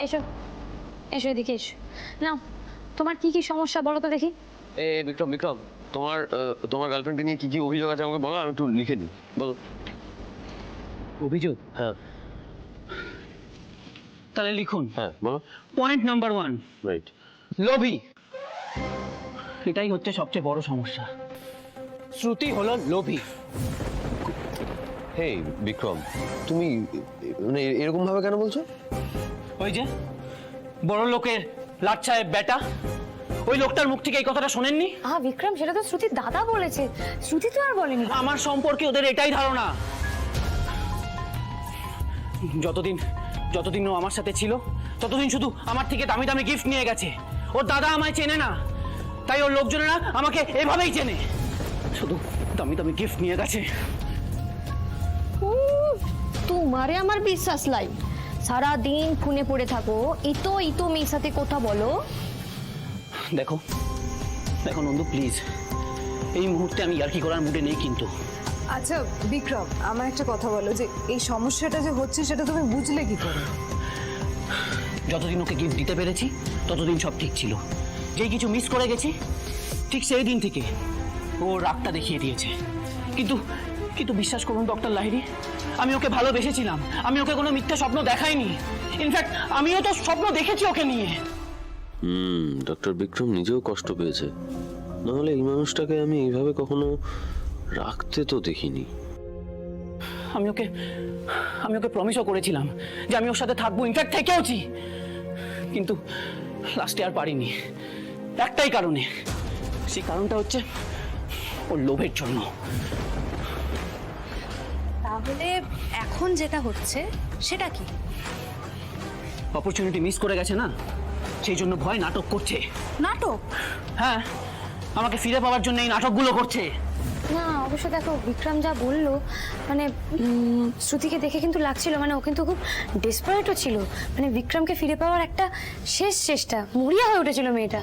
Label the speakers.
Speaker 1: এসো এসো এদিকে এসো। নাও, তোমার কি কি সমস্যা বলো তো দেখি।
Speaker 2: বিক্রম বিক্রম, তোমার গার্লফ্রেন্ড নিয়ে কি কি অভিযোগ আছে আমাকে বলো, আমি একটু লিখে নিই। বলো।
Speaker 3: অভিযোগ?
Speaker 2: হ্যাঁ
Speaker 3: তাহলে লিখুন।
Speaker 2: হ্যাঁ বলো।
Speaker 3: Point number 1,
Speaker 2: right.
Speaker 3: লোভী। এটাই হচ্ছে সবচেয়ে বড় সমস্যা। শ্রুতি হলো লোভী।
Speaker 2: হেই বিক্রম, তুমি মানে এরকম ভাবে কেন বলছো?
Speaker 3: ওই যে বড় লোকের লাচ্ছায় বেটা, ওই লোকটার মুখ থেকে এই কথাটা শোনেননি?
Speaker 1: বিক্রম, সেটা তো শ্রুতির দাদা বলেছে, শ্রুতি তো আর বলেনি।
Speaker 3: আমার সম্পর্কে ওদের এটাই ধারণা। যতদিন ও আমার সাথে ছিল ততদিন শুধু আমার থেকে দামি দামি গিফট নিয়ে গেছে। ওর দাদা আমায় চেনে না, তাই ওর লোকজনেরা আমাকে এভাবেই চেনে, শুধু দামি দামি গিফট নিয়ে গেছে।
Speaker 1: তোমারে আমার বিশ্বাস লাই, সারা দিন ফোনে পড়ে থাকো, ইতো মেয়ের সাথে কথা বলো।
Speaker 3: দেখো নন্দু, প্লিজ, এই মুহূর্তে আমি ইয়ার্কি করার মুডে নেই। কিন্তু
Speaker 4: আচ্ছা বিক্রম, আমার একটা কথা বলো, যে এই সমস্যাটা যে হচ্ছে সেটা তুমি বুঝলে কি করে?
Speaker 3: যতদিন ওকে গিফট দিতে পেরেছি ততদিন সব ঠিক ছিল। যেই কিছু মিস করে গেছি, ঠিক সেই দিন থেকে ও রাগটা দেখিয়ে দিয়েছে। কিন্তু বিশ্বাস করুন ডক্টর লাহিড়ী, আমি ওকে ভালোবেসেছিলাম। আমি ওকে কোনো মিথ্যা স্বপ্ন দেখাইনি। ইনফ্যাক্ট আমিও তো স্বপ্ন দেখেছি ওকে নিয়ে।
Speaker 2: ডক্টর বিক্রম নিজেও কষ্ট পেয়েছে, নাহলে এই মানুষটাকে আমি এইভাবে কখনো রাখতে তো দেখিনি।
Speaker 3: আমি ওকে প্রমিসও করেছিলাম যে আমি ওর সাথে থাকবো, ইনফ্যাক্ট থেকেওছি। কিন্তু লাস্টে আর পারিনি, একটাই কারণে। সেই কারণটা হচ্ছে ওর লোভের জন্য।
Speaker 1: তাহলে এখন যেটা হচ্ছে সেটা কি?
Speaker 3: অপরচুনিটি মিস করে গেছে না, সেই জন্য ভয় নাটক করছে।
Speaker 1: নাটক?
Speaker 3: হ্যাঁ, আমাকে ফিরে পাওয়ার জন্য এই নাটকগুলো করছে।
Speaker 1: না, অবশ্য দেখো বিক্রম যা বললো, মানে শ্রুতিকে দেখে কিন্তু লাগছিল, মানে ও কিন্তু খুব ডেসপারেটও ছিল। মানে বিক্রমকে ফিরে পাওয়ার একটা শেষ চেষ্টা, মরিয়া হয়ে উঠেছিল মেয়েটা।